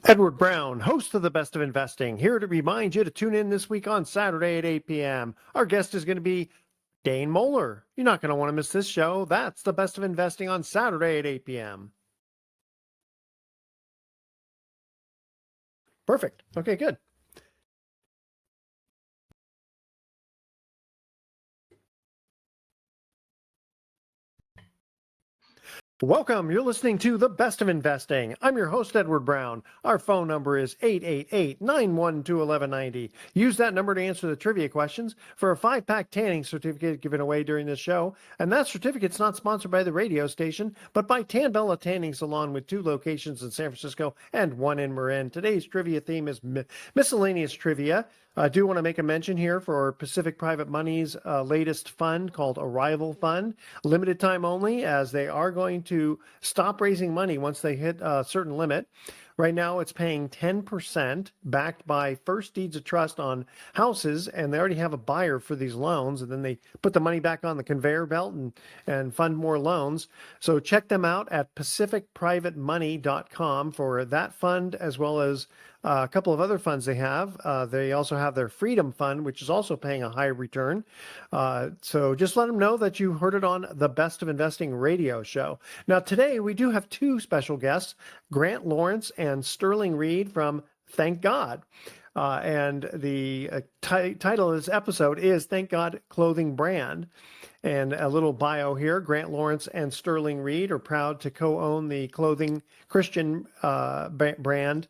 Edward Brown, host of the Best of Investing, here to remind you to tune in this week on Saturday at 8 p.m. Our guest is going to be Dane Moeller. You're not going to want to miss this show. That's the Best of Investing on Saturday at 8 p.m. Perfect. Okay, good. Welcome. You're listening to The Best of Investing. I'm your host, Edward Brown. Our phone number is 888-912-1190. Use that number to answer the trivia questions for a 5-pack tanning certificate given away during this show. And that certificate's not sponsored by the radio station, but by Tambella Tanning Salon with 2 locations in San Francisco and 1 in Marin. Today's trivia theme is miscellaneous trivia. I do want to make a mention here for Pacific Private Money's latest fund called Arrival Fund. Limited time only, as they are going to stop raising money once they hit a certain limit. Right now, it's paying 10% backed by first deeds of trust on houses, and they already have a buyer for these loans, and then they put the money back on the conveyor belt and fund more loans. So check them out at pacificprivatemoney.com for that fund, as well as a couple of other funds they have. They also have their Freedom Fund, which is also paying a high return. So just let them know that you heard it on the Best of Investing radio show. Now, today we do have 2 special guests, Grant Lawrence and Sterling Reed from Thank God. And the title of this episode is Thank God Clothing Brand. And a little bio here, Grant Lawrence and Sterling Reed are proud to co-own the clothing Christian brand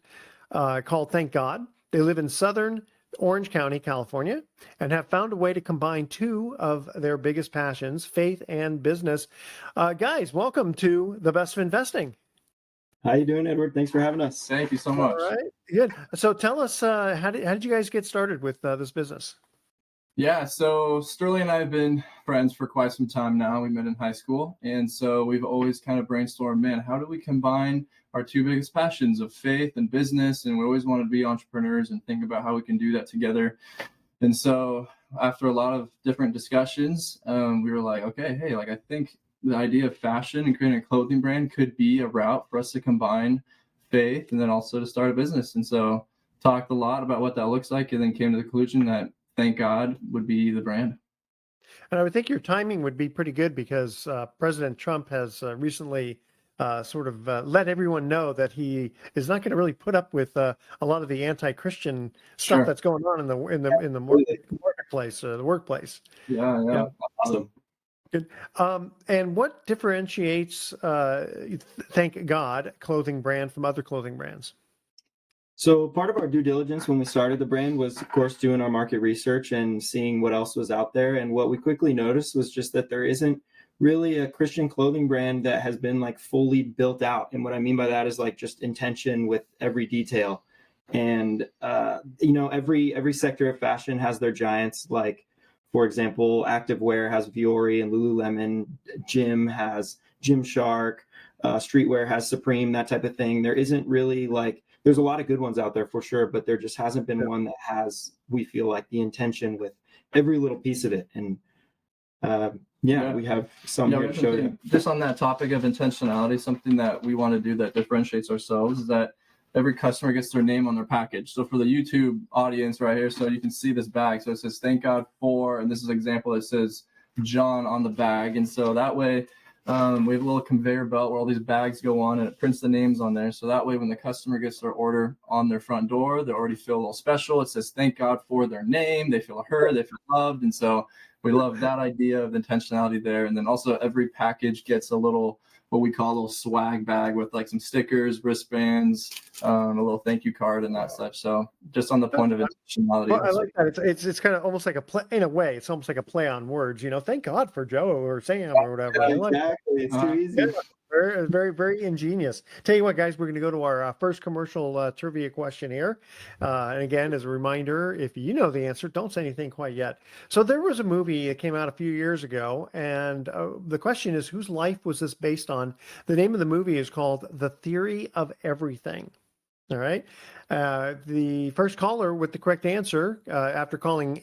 called Thank God. They live in Southern Orange County, California, and have found a way to combine 2 of their biggest passions, faith and business. Guys, welcome to the Best of Investing. How you doing, Edward? Thanks for having us. Thank you so much. All right, good. So tell us, how did you guys get started with this business? Yeah, so Sterling and I have been friends for quite some time now. We met in high school, and so we've always kind of brainstormed, man, how do we combine our 2 biggest passions of faith and business? And we always wanted to be entrepreneurs and think about how we can do that together. And so after a lot of different discussions, we were like, okay, hey, I think the idea of fashion and creating a clothing brand could be a route for us to combine faith and then also to start a business. And so talked a lot about what that looks like, and then came to the conclusion that Thank God would be the brand. And I would think your timing would be pretty good because President Trump has recently let everyone know that he is not going to really put up with a lot of the anti-Christian stuff that's going on in the marketplace, the workplace. Yeah. Awesome. Good. And what differentiates Thank God clothing brand from other clothing brands? So part of our due diligence when we started the brand was, of course, doing our market research and seeing what else was out there. And what we quickly noticed was just that there isn't really a Christian clothing brand that has been fully built out. And what I mean by that is just intention with every detail. And, every sector of fashion has their giants. For example, activewear has Vuori and Lululemon. Gym has Gymshark. Streetwear has Supreme, that type of thing. There isn't really there's a lot of good ones out there for sure, but there just hasn't been one that has, we feel the intention with every little piece of it. And we have some here to show you. Just on that topic of intentionality, something that we want to do that differentiates ourselves is that every customer gets their name on their package. So for the YouTube audience right here, so you can see this bag. So it says Thank God for, and this is an example that says John on the bag. And so that way, we have a little conveyor belt where all these bags go on, and it prints the names on there. So that way, when the customer gets their order on their front door, they already feel a little special. It says Thank God for their name. They feel heard. They feel loved. And so we love that idea of intentionality there. And then also every package gets a little, what we call a little swag bag with some stickers, wristbands, a little thank you card and that such. So just on the point of intentionality. Well, I like that. It's kind of almost like a play, in a way, it's almost like a play on words, thank God for Joe or Sam or whatever. Yeah, exactly. It's too easy. Yeah. Very, very, very ingenious. Tell you what, guys, we're going to go to our first commercial trivia question here. And again, as a reminder, if you know the answer, don't say anything quite yet. So there was a movie that came out a few years ago, and the question is, whose life was this based on? The name of the movie is called The Theory of Everything. All right. The first caller with the correct answer, after calling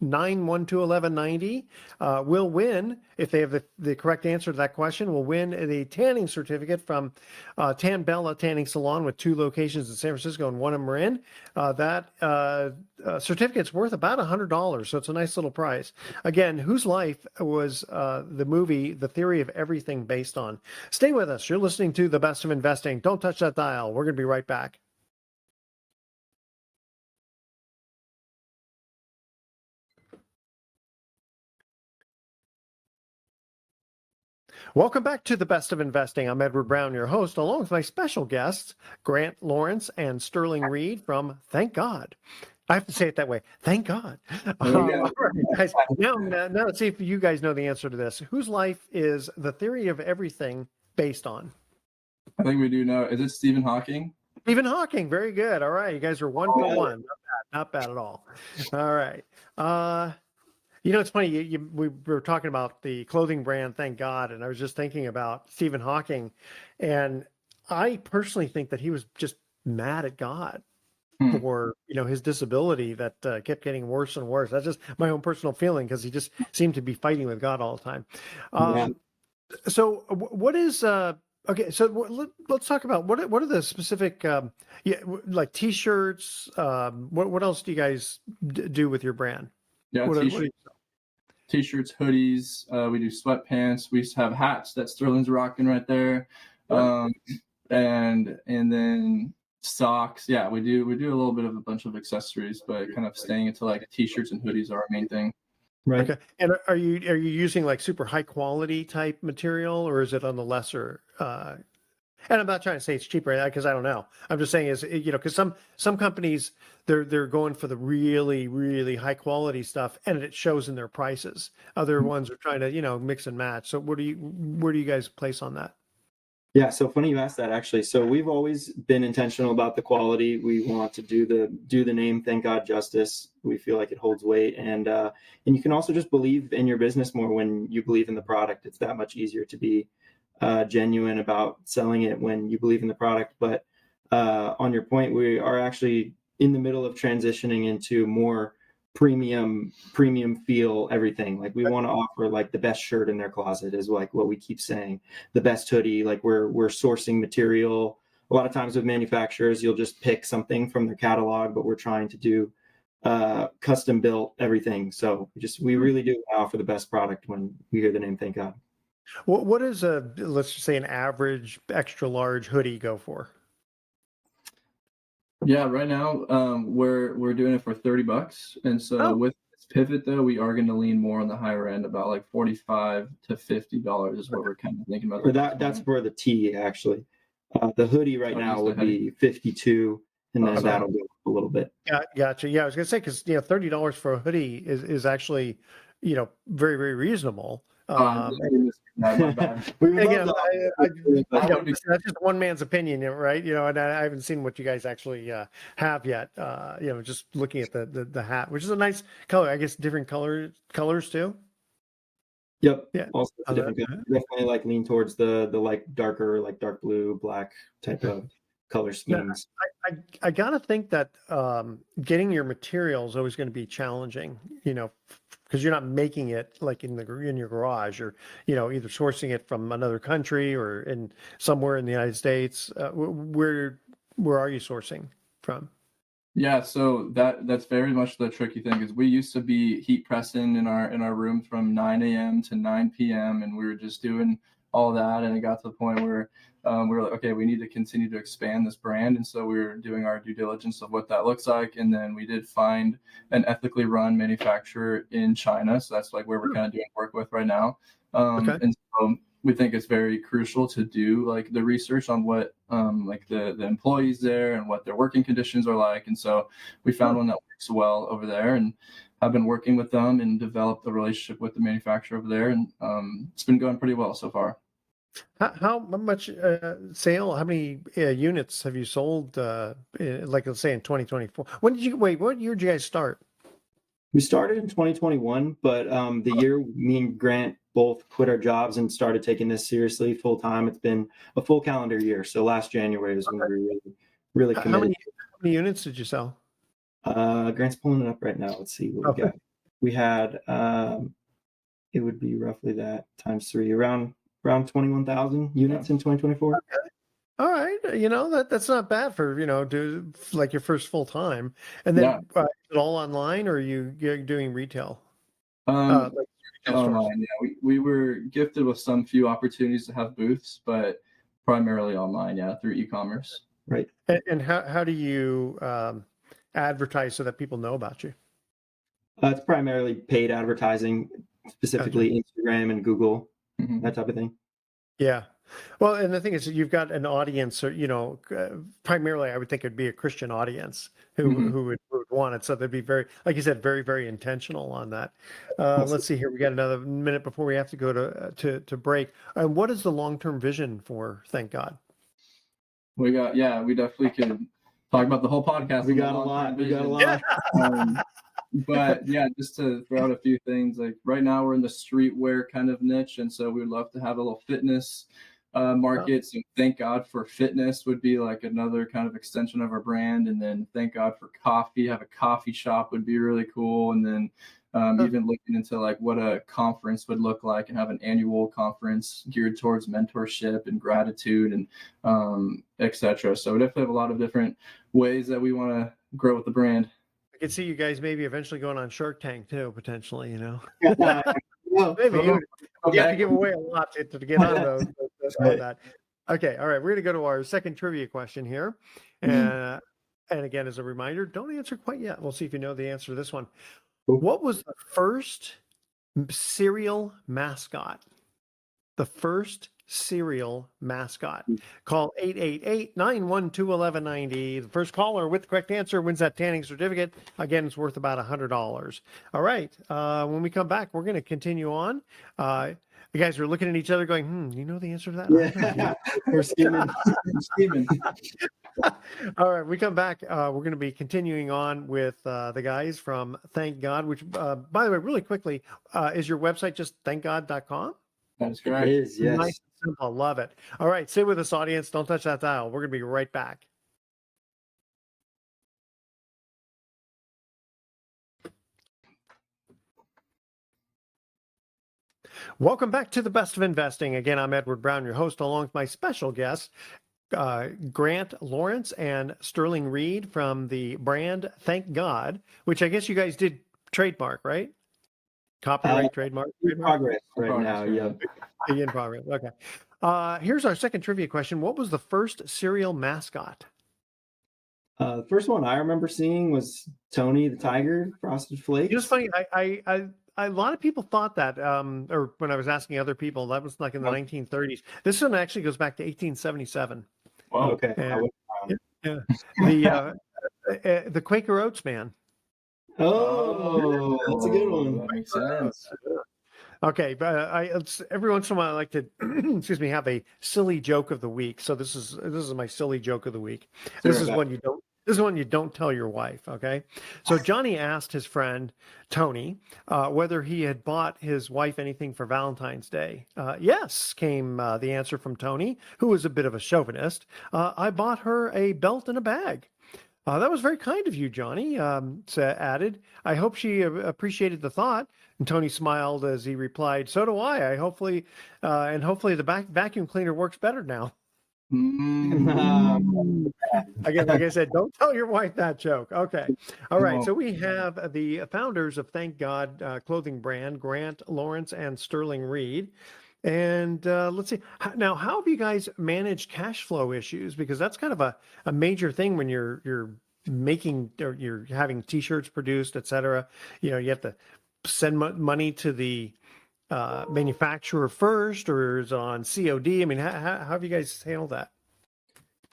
912-1190 will win, if they have the correct answer to that question, will win a tanning certificate from Tan Bella Tanning Salon with 2 locations in San Francisco and 1 in Marin. That certificate's worth about $100, so it's a nice little prize. Again, whose life was the movie The Theory of Everything based on? Stay with us. You're listening to The Best of Investing. Don't touch that dial. We're going to be right back. Welcome back to The Best of Investing. I'm Edward Brown, your host, along with my special guests, Grant Lawrence and Sterling Reed from Thank God. I have to say it that way. Thank God. All right, guys. Now let's see if you guys know the answer to this. Whose life is The Theory of Everything based on? I think we do know. Is it Stephen Hawking? Stephen Hawking. Very good. All right. You guys are 1 for 1. Not bad at all. All right. It's funny. We were talking about the clothing brand, Thank God, and I was just thinking about Stephen Hawking, and I personally think that he was just mad at God for his disability that kept getting worse and worse. That's just my own personal feeling, because he just seemed to be fighting with God all the time. So what is okay? So let's talk about what are the specific like T-shirts. What else do you guys do with your brand? Yeah, T-shirts, hoodies. We do sweatpants. We have hats that Sterling's rocking right there, and then socks. Yeah, we do a little bit of a bunch of accessories, but kind of staying into like T-shirts and hoodies are our main thing. Right. Okay. And are you using like super high quality type material, or is it on the lesser? And I'm not trying to say it's cheaper, because I don't know. I'm just saying because some companies they're going for the really, really high quality stuff, and it shows in their prices. Other ones are trying to mix and match. So where do you guys place on that? Yeah, so funny you asked that, actually. So we've always been intentional about the quality. We want to do the name Thank God justice. We feel like it holds weight, and you can also just believe in your business more when you believe in the product. It's that much easier to be genuine about selling it when you believe in the product. But on your point, we are actually in the middle of transitioning into more premium feel everything. Like we want to offer like the best shirt in their closet, is like what we keep saying. The best hoodie. Like we're sourcing material. A lot of times with manufacturers, you'll just pick something from their catalog, but we're trying to do custom built everything. So we really do offer the best product when we hear the name Thank God. What is let's just say an average extra large hoodie go for? Yeah, right now we're doing it for $30, and so with this pivot though, we are going to lean more on the higher end, about like $45 to $50 is what we're kind of thinking about. For that's for the tee, actually. The hoodie right now would be $52, and then that'll go up a little bit. Gotcha. Yeah, I was gonna say, because $30 for a hoodie is actually very, very reasonable. Again, that's just one man's opinion, right? And I haven't seen what you guys actually have yet. Just looking at the hat, which is a nice color. I guess different colors too. Yep. Yeah. Also different color. Definitely like lean towards the like darker, like dark blue, black type of color schemes. Yeah, I gotta think that getting your material is always going to be challenging, because you're not making it like in your garage, or either sourcing it from another country or in somewhere in the United States. Where are you sourcing from? Yeah, so that's very much the tricky thing, is we used to be heat pressing in our room from 9 a.m. to 9 p.m. and we were just doing all that, and it got to the point where we were like, okay, we need to continue to expand this brand, and so we were doing our due diligence of what that looks like, and then we did find an ethically run manufacturer in China, so that's like where we're kind of doing work with right now. And so we think it's very crucial to do like the research on what like the employees there and what their working conditions are like, and so we found one that works well over there, and I've been working with them and developed a relationship with the manufacturer over there, and it's been going pretty well so far. How much how many units have you sold, like let's say in 2024? What year did you guys start? We started in 2021, but the year me and Grant both quit our jobs and started taking this seriously full time, it's been a full calendar year. So last January is when we were really committed. How many units did you sell? Grant's pulling it up right now. Let's see what we got. we had it would be roughly that times 3, around 21,000 units in 2024. All right, that's not bad for do like your first full time, and Yeah. then is it all online or you're doing retail? Um, Like retail stores. Online. Yeah, we were gifted with some few opportunities to have booths, but primarily online. Yeah, through e-commerce. Right. And how do you advertise so that people know about you? It's primarily paid advertising, specifically Instagram and Google, Mhm. that type of thing. Yeah. Well, and the thing is, you've got an audience, or primarily, I would think it'd be a Christian audience who Mhm. who would want it. So they'd be very, like you said, very, very intentional on that. Let's see here. We got another minute before we have to go to break. And what is the long-term vision for Thank God? We definitely could talk about the whole podcast. We on the got a long-term lot. We got a vision. lot. But yeah, just to throw out a few things, like right now we're in the streetwear kind of niche, and so we would love to have a little fitness market. So Thank God for Fitness would be like another kind of extension of our brand, and then Thank God for Coffee, have a coffee shop would be really cool, and then even looking into like what a conference would look like, and have an annual conference geared towards mentorship and gratitude and etc. So we definitely have a lot of different ways that we want to grow with the brand. I could see you guys maybe eventually going on Shark Tank too, potentially. Well, Maybe you have to Okay. give away a lot to get on on Right. that. Okay, all right. We're going to go to our second trivia question here, Mhm. and again, as a reminder, don't answer quite yet. We'll see if you know the answer to this one. Cool. What was the first cereal mascot? The first cereal mascot. Call 888-912-1190. The first caller with the correct answer wins that tanning certificate. Again, it's worth about $100. All right. When we come back, we're going to continue on. You guys are looking at each other going, you know the answer to that? Yeah. We're skimming. Steven. All right, we come back. We're going to be continuing on with the guys from Thank God, which, by the way, really quickly, is your website just thankgod.com? That is It correct. is, yes. Nice and simple. Love it. All right, stay with us, audience. Don't touch that dial. We're going to be right back. Welcome back to the Best of Investing. Again, I'm Edward Brown, your host, along with my special guests, Grant Lawrence and Sterling Reed from the brand Thank God, which I guess you guys did trademark, right? Copyright, trademark? In progress right Progress, now. right. Yep. In progress. Okay. Here's our second trivia question. What was the first cereal mascot? The first one I remember seeing was Tony the Tiger, Frosted Flakes. It's funny. A lot of people thought that, or when I was asking other people, that was like in the 1930s. This one actually goes back to 1877. Wow. Okay. Yeah. The Quaker Oats man. Oh, that's a good one. That makes sense. Okay, but every once in a while I like to, excuse me, have a silly joke of the week. So this is my silly joke of the week. This is one you don't. This is one you don't tell your wife. Okay, so Johnny asked his friend Tony whether he had bought his wife anything for Valentine's Day. Yes, came the answer from Tony, who was a bit of a chauvinist. I bought her a belt and a bag. That was very kind of you, Johnny, added. I hope she appreciated the thought. And Tony smiled as he replied, so do I. Hopefully the vacuum cleaner works better now. Again, like I said, don't tell your wife that joke. Okay. All right. So we have the founders of Thank God clothing brand, Grant Lawrence and Sterling Reed. And let's see. Now, how have you guys managed cash flow issues? Because that's kind of a major thing when you're making or you're having T-shirts produced, et cetera. You have to send money to the manufacturer first, or is it on COD? I mean, how have you guys handled that?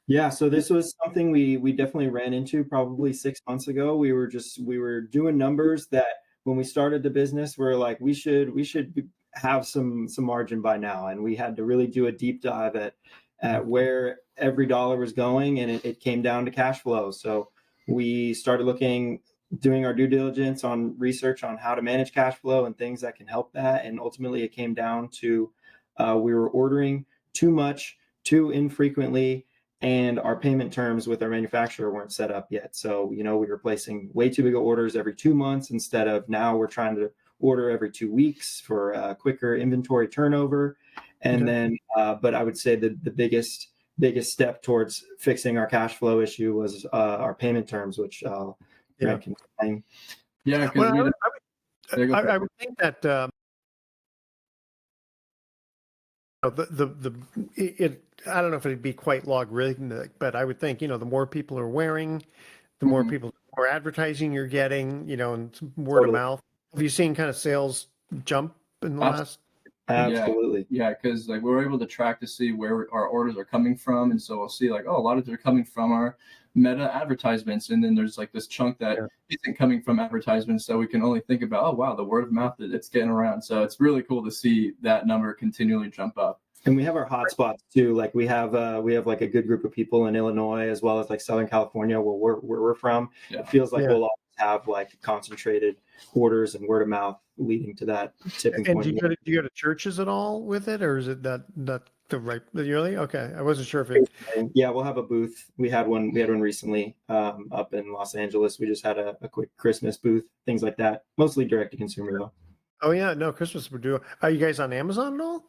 Yeah, so this was something we definitely ran into probably 6 months ago. We were doing numbers that when we started the business, we're like, we should have some margin by now, and we had to really do a deep dive at where every dollar was going, and it came down to cash flow. So we started doing our due diligence on research on how to manage cash flow and things that can help that, and ultimately it came down to we were ordering too much, too infrequently, and our payment terms with our manufacturer weren't set up yet. So, we were placing way too big of orders every 2 months instead of now we're trying to order every 2 weeks for quicker inventory turnover. And Okay. then, but I would say that the biggest step towards fixing our cash flow issue was our payment terms, which Grant can explain. Yeah, because Well, we did. I would think that I don't know if it'd be quite logarithmic, but I would think, the more people are wearing, the more Mhm. people, more advertising you're getting, and word of Totally. mouth. Have you seen kind of sales jump in the last? Absolutely. Yeah, because like we're able to track to see where our orders are coming from, and so we'll see like, oh, a lot of them are coming from our Meta advertisements, and then there's like this chunk that isn't coming from advertisements, so we can only think about, oh wow, the word of mouth, it's getting around. So it's really cool to see that number continually jump up. And we have our hotspots too. Like we have like a good group of people in Illinois as well as like Southern California where we're from. Yeah. It feels like Yeah. we'll always have like concentrated orders and word of mouth leading to that tipping And point. do you go to churches at all with it, or is it not the right yearly? Okay, I wasn't sure if it. Yeah, we'll have a booth. We had one recently up in Los Angeles. We just had a quick Christmas booth, things like that. Mostly direct to consumer though. Oh yeah, no, Christmas would do. Are you guys on Amazon at all?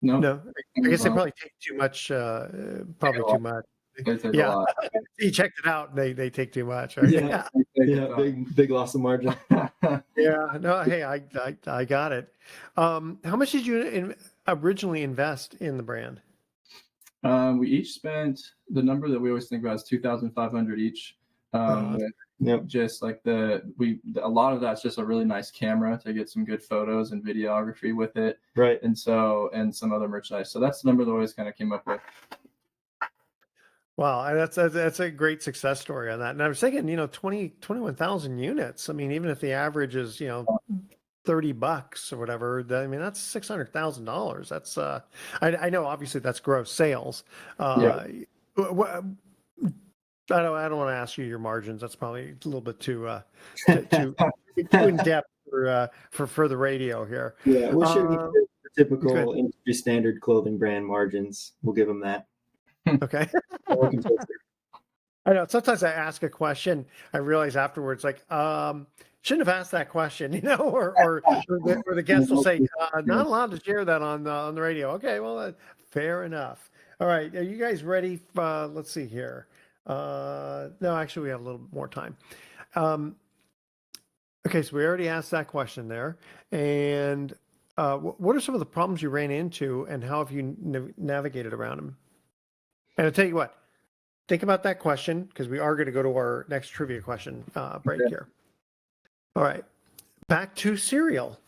No, No, I guess they probably take too much. Probably too much. they take a Yeah, lot. you checked it out. They take too much. Right? Yeah. Yeah, big loss of margin. Yeah. No, hey, I got it. How much did you originally invest in the brand? We each spent the number that we always think about is 2,500 each. With Yep. just like a lot of that's just a really nice camera to get some good photos and videography with it, Right. and some other merchandise. So that's the number that we always kind of came up with. Wow, and that's a great success story on that. And I was thinking, 21,000 units. I mean, even if the average is, $30 or whatever, I mean, that's $600,000. That's I know obviously that's gross sales. I don't want to ask you your margins. That's probably a little bit too too in depth for the radio here. Yeah, we're shooting for typical good. industry standard clothing brand margins. We'll give them that. Okay. We're working towards it. I know sometimes I ask a question, I realize afterwards, like, shouldn't have asked that question, or the guest will say, not allowed to share that on the radio. Okay, well, fair enough. All right, are you guys ready? Let's see here. No, actually, we have a little bit more time. Okay, so we already asked that question there. And what are some of the problems you ran into, and how have you navigated around them? And I'll tell you what, think about that question, because we are going to go to our next trivia question break here. All right, back to cereal.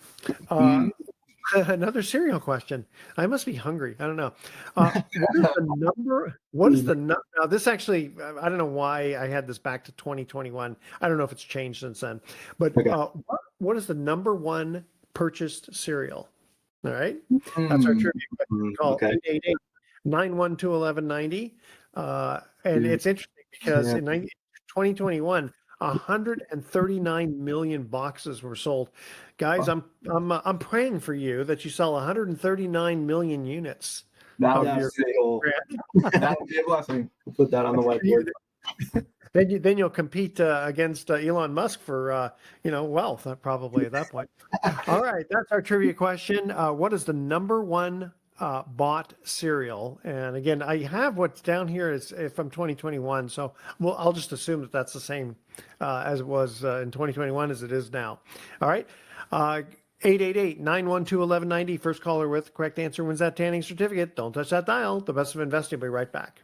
Another cereal question. I must be hungry. I don't know. What is the number? What is the number? Now, this actually, I don't know why I had this back to 2021. I don't know if it's changed since then. But what is the number one purchased cereal? All right. That's our trivia question. Call 888-912-1190. And it's interesting because in 2021, 139 million boxes were sold. Guys, I'm praying for you that you sell 139 million units. That would be a blessing. We'll put that on the whiteboard. Then you'll compete against Elon Musk for wealth probably at that point. All right, that's our trivia question. What is the number one bought cereal? And again, I have what's down here is from 2021, so I'll just assume that that's the same as it was in 2021 as it is now. All right. 888-912-1190. First caller with correct answer wins that tanning certificate. Don't touch that dial. The Best of Investing will be right back.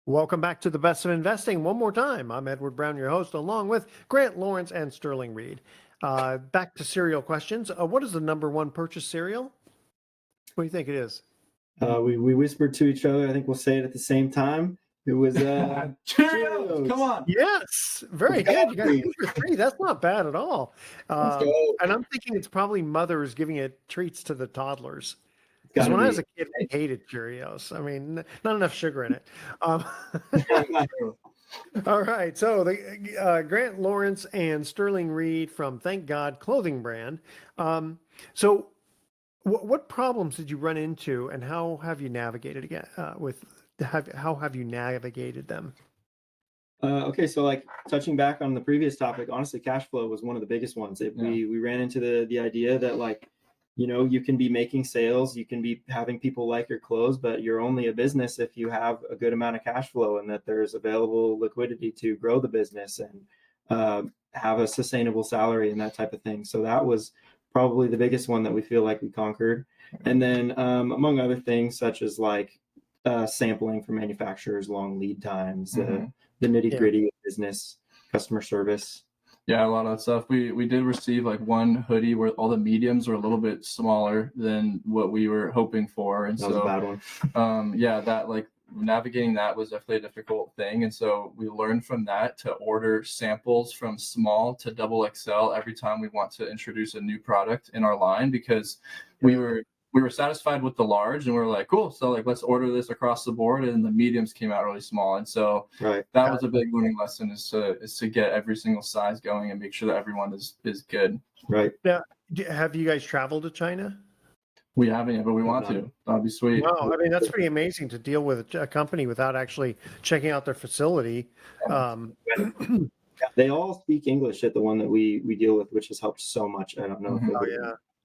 Welcome back to the Best of Investing. One more time, I'm Edward Brown, your host, along with Grant Lawrence and Sterling Reed. Back to cereal questions. What is the number one purchased cereal? What do you think it is? We whispered to each other. I think we'll say it at the same time. It was Cheerios. Come on. Yes, very good. You got 2 for 3. That's not bad at all. And I'm thinking it's probably mothers giving it treats to the toddlers. Because when I was a kid, I hated Cheerios. I mean, not enough sugar in it. All right. So the Grant Lawrence and Sterling Reed from Thank God clothing brand. So what problems did you run into, and how have you navigated again how have you navigated them? Okay, so like touching back on the previous topic, honestly, cash flow was one of the biggest ones. We ran into the idea that like, you can be making sales, you can be having people like your clothes, but you're only a business if you have a good amount of cash flow and that there's available liquidity to grow the business and have a sustainable salary and that type of thing. So that was probably the biggest one that we feel like we conquered. And then among other things such as like sampling from manufacturers, long lead times. The nitty gritty of business, customer service. Yeah, a lot of that stuff. We did receive like one hoodie where all the mediums were a little bit smaller than what we were hoping for, and that was a bad one. Yeah, that like navigating that was definitely a difficult thing, and so we learned from that to order samples from small to double XL every time we want to introduce a new product in our line, because we were satisfied with the large and we were like, cool, so like let's order this across the board, and the mediums came out really small, and so that was a big learning lesson, is to get every single size going and make sure that everyone is good. Right. Yeah. Have you guys traveled to China? We haven't yet, but we want to. That'd be sweet. Wow, I mean, that's pretty amazing to deal with a company without actually checking out their facility. They all speak English at the one that we deal with, which has helped so much. I don't know if it would be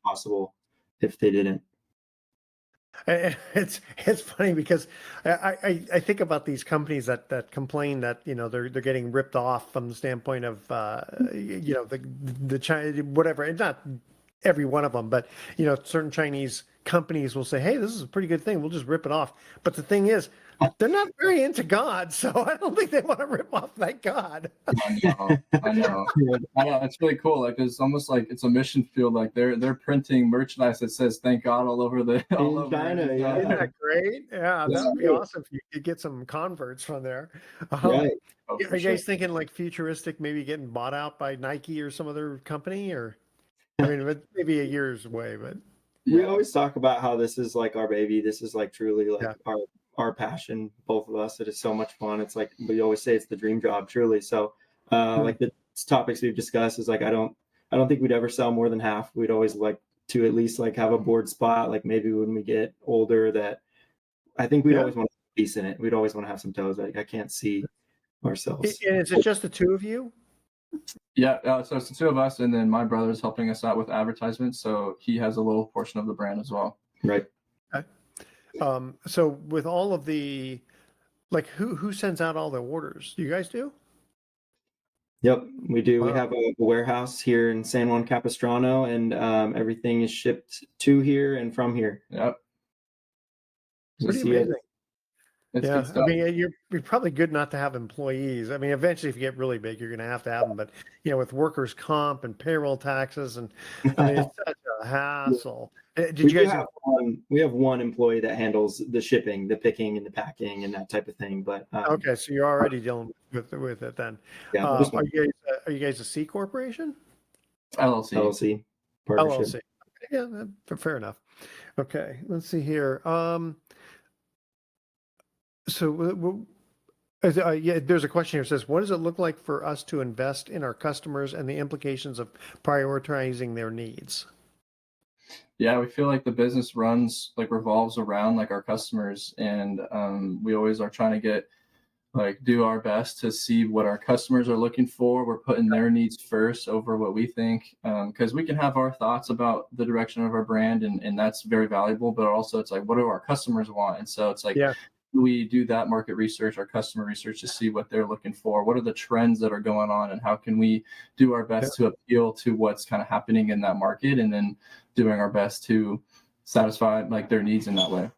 possible if they didn't. It's funny because I think about these companies that complain that they're getting ripped off from the standpoint of the China whatever. It's not every one of them, but certain Chinese companies will say, hey, this is a pretty good thing, we'll just rip it off. But the thing is, they're not very into God, so I don't think they want to rip off that God. I know. It's really cool. Like it's almost like it's a mission field. Like they're printing merchandise that says "Thank God" all over China. Yeah. Isn't that great? Yeah, that would be awesome if you could get some converts from there. Right. Are you guys thinking like futuristic, maybe getting bought out by Nike or some other company, or I mean, maybe a year's away, but we always talk about how this is like our baby. This is like truly like our passion, both of us. It is so much fun. It's like we always say, it's the dream job, truly. So like the topics we've discussed is like I don't think we'd ever sell more than half. We'd always like to at least like have a board spot, like maybe when we get older, that I think we'd always want to have a piece in it. We'd always want to have some toes. Like I can't see ourselves. And is it just the two of you? Yeah, so it's the two of us, and then my brother's helping us out with advertisements, so he has a little portion of the brand as well. Right. Okay. So with all of the, like, who sends out all the orders? You guys do? Yep, we do. Wow. We have a warehouse here in San Juan Capistrano, and everything is shipped to here and from here. Yep. Pretty amazing. It's yeah, good stuff. I mean, you're probably good not to have employees. I mean, eventually, if you get really big, you're going to have them. But with workers' comp and payroll taxes, and I mean, it's such a hassle. Did you guys have we have one employee that handles the shipping, the picking, and the packing, and that type of thing. But okay, so you're already dealing with it then. Yeah. Are you guys a C corporation? LLC. Partnership. LLC. Yeah, fair enough. Okay, let's see here. So there's a question here that says, what does it look like for us to invest in our customers and the implications of prioritizing their needs? Yeah, we feel like the business revolves around like our customers, and we always are trying to do our best to see what our customers are looking for. We're putting their needs first over what we think, because we can have our thoughts about the direction of our brand, and that's very valuable, but also it's like, what do our customers want? And so it's like, we do that market research, our customer research, to see what they're looking for. What are the trends that are going on, and how can we do our best to appeal to what's kind of happening in that market, and then doing our best to satisfy like their needs in that way.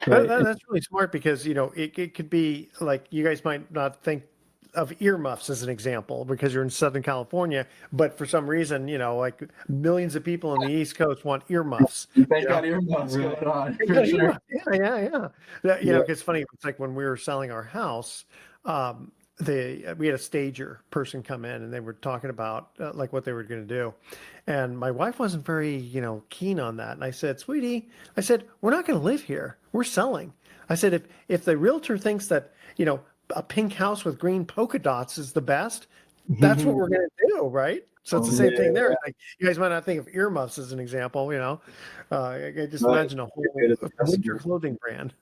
Right. That's really smart, because it could be like, you guys might not think of earmuffs as an example because you're in Southern California, but for some reason, like millions of people on the East Coast want earmuffs. They got earmuffs going on. For sure. Yeah. It's funny. It's like when we were selling our house, we had a stager person come in, and they were talking about like what they were going to do. And my wife wasn't very, keen on that. And I said, sweetie, we're not going to live here. We're selling. I said, if the realtor thinks that, a pink house with green polka dots is the best, that's what we're going to do, right? So it's the same thing there. Like, you guys might not think of earmuffs as an example, I just imagine a whole good as a winter customer. clothing brand.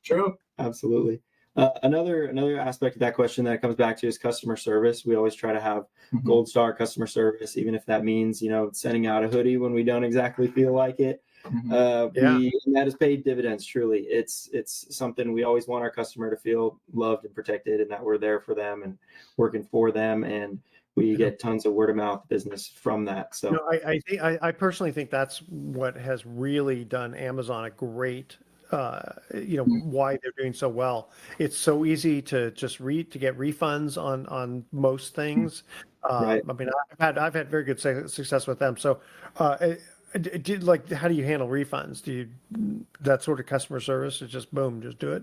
True. Absolutely. Another aspect of that question that comes back to is customer service. We always try to have gold star customer service, even if that means sending out a hoodie when we don't exactly feel like it. Yeah. And that has paid dividends. Truly, it's something we always want our customer to feel loved and protected, and that we're there for them and working for them, and we get tons of word of mouth business from that. So I personally think that's what has really done Amazon a great, why they're doing so well. It's so easy to just get refunds on most things. Right. I mean, I've had very good success with them. So, how do you handle refunds? Do you that sort of customer service? It's just boom, just do it.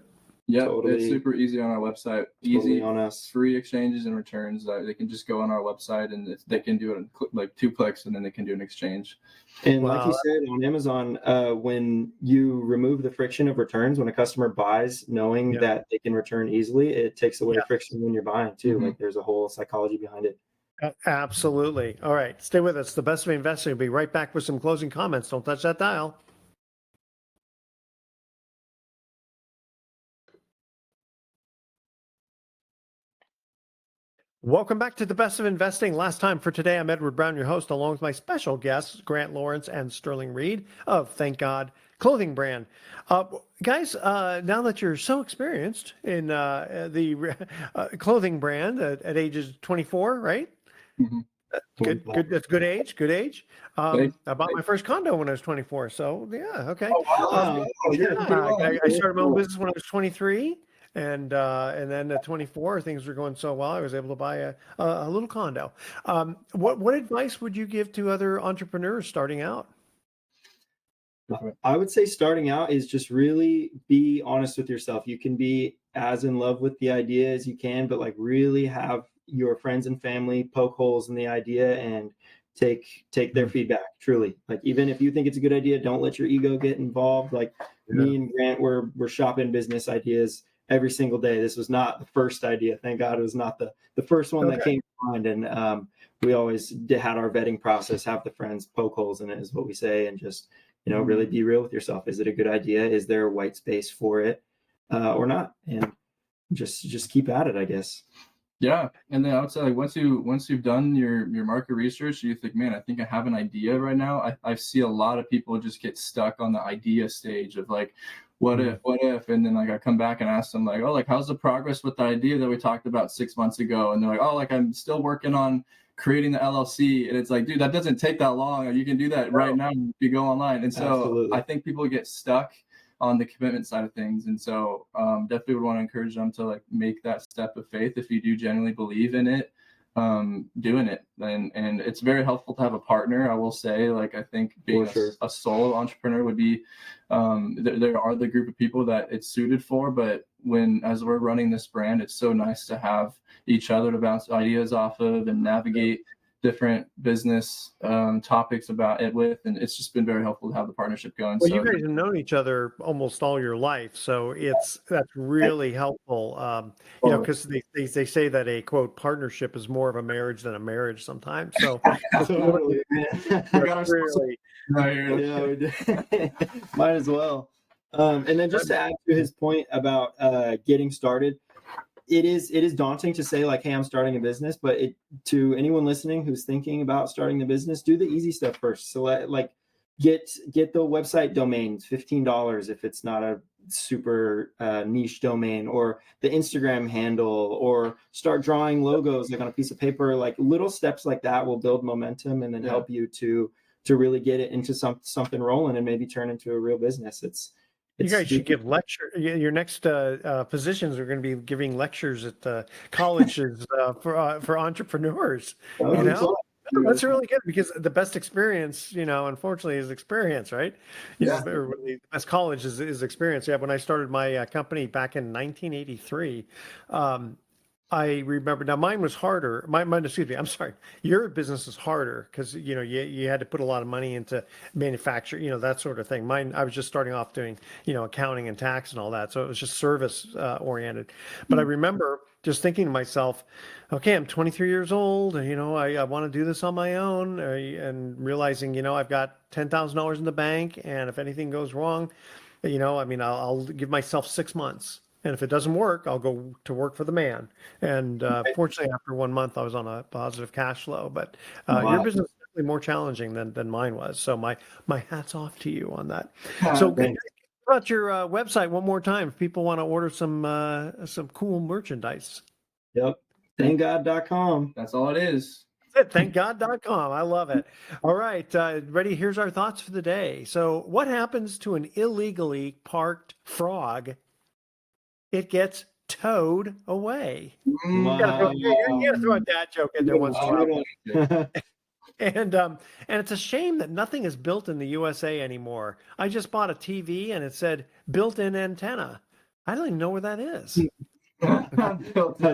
Yeah, Totally. it's super easy on our website. Totally Easy on us. free exchanges and returns. They can just go on our website and they can do it in like 2 clicks, and then they can do an exchange. And like you said, on Amazon, when you remove the friction of returns, when a customer buys knowing that they can return easily, it takes away friction when you're buying too. Like, there's a whole psychology behind it. Absolutely. All right, stay with us. The Best of Investing will be right back with some closing comments. Don't touch that dial. Welcome back to the Best of Investing. Last time for today, I'm Edward Brown, your host, along with my special guests, Grant Lawrence and Sterling Reed of Thank God Clothing Brand. Guys, now that you're so experienced in the clothing brand at ages 24, right? Good. That's good age. Good age. I bought my first condo when I was 24. So yeah, okay. Wow. I started my own business when I was 23. And then at 24, things were going so well, I was able to buy a little condo. What advice would you give to other entrepreneurs starting out? I would say starting out is just really be honest with yourself. You can be as in love with the idea as you can, but like really have your friends and family poke holes in the idea and take their feedback. Truly, like, even if you think it's a good idea, don't let your ego get involved. Like, me and Grant we're shopping business ideas every single day. This was not the first idea. Thank God it was not the first one that came to mind. And we always had our vetting process, have the friends poke holes in it, is what we say, and just really be real with yourself. Is it a good idea? Is there a white space for it or not? And just keep at it, I guess. Yeah, and then I would say, like, once you've done your market research, you think, man, I think I have an idea right now. I see a lot of people just get stuck on the idea stage of like, what if, and then like I come back and ask them like, oh, like, how's the progress with the idea that we talked about 6 months ago? And they're like, oh, like, I'm still working on creating the LLC. And it's like, dude, that doesn't take that long. You can do that right now if you go online. And so Absolutely. I think people get stuck on the commitment side of things. And so definitely would want to encourage them to like make that step of faith if you do genuinely believe in it, doing it. And it's very helpful to have a partner. I will say, like, I think being a solo entrepreneur would be, there are the group of people that it's suited for, but as we're running this brand, it's so nice to have each other to bounce ideas off of and navigate different business topics about it with, and it's just been very helpful to have the partnership going. Well, you guys have known each other almost all your life, so that's really helpful. Because they say that a quote partnership is more of a marriage than a marriage sometimes. So totally, really, might as well. And then just to add to his point about getting started, it is daunting to say like, hey, I'm starting a business, but to anyone listening who's thinking about starting the business, do the easy stuff first. So get the website domains, $15 if it's not a super niche domain, or the Instagram handle, or start drawing logos like on a piece of paper. Like, little steps like that will build momentum and then help you to really get it into something rolling and maybe turn into a real business. You guys should give lecture. Your next positions are going to be giving lectures at colleges for entrepreneurs. That's really good, because the best experience, unfortunately, is experience, right? The best college is experience. Yeah, when I started my company back in 1983, I remember now mine was harder. Mine, excuse me, I'm sorry. Your business is harder because you had to put a lot of money into manufacture, that sort of thing. Mine, I was just starting off doing, accounting and tax and all that. So it was just service oriented. But I remember just thinking to myself, okay, I'm 23 years old, and I want to do this on my own, and realizing, I've got $10,000 in the bank, and if anything goes wrong, I'll give myself 6 months. And if it doesn't work, I'll go to work for the man. And fortunately, after 1 month, I was on a positive cash flow. But Wow. your business is definitely more challenging than mine was. So my hat's off to you on that. Ah, So thanks. about your website one more time if people want to order some cool merchandise. Yep. Thankgod.com. That's all it is. Thankgod.com. I love it. All right. Ready? Here's our thoughts for the day. So what happens to an illegally parked frog? It gets towed away. Wow. You gotta throw a dad joke in there once in a while. Good And it's a shame that nothing is built in the USA anymore. I just bought a TV and it said built-in antenna. I don't even know where that is. That's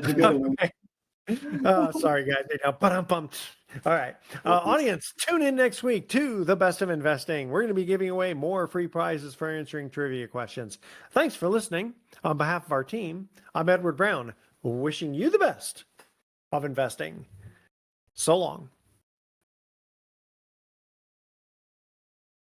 a good one. Sorry, guys. All right. Audience, tune in next week to The Best of Investing. We're going to be giving away more free prizes for answering trivia questions. Thanks for listening. On behalf of our team, I'm Edward Brown, wishing you the best of investing. So long.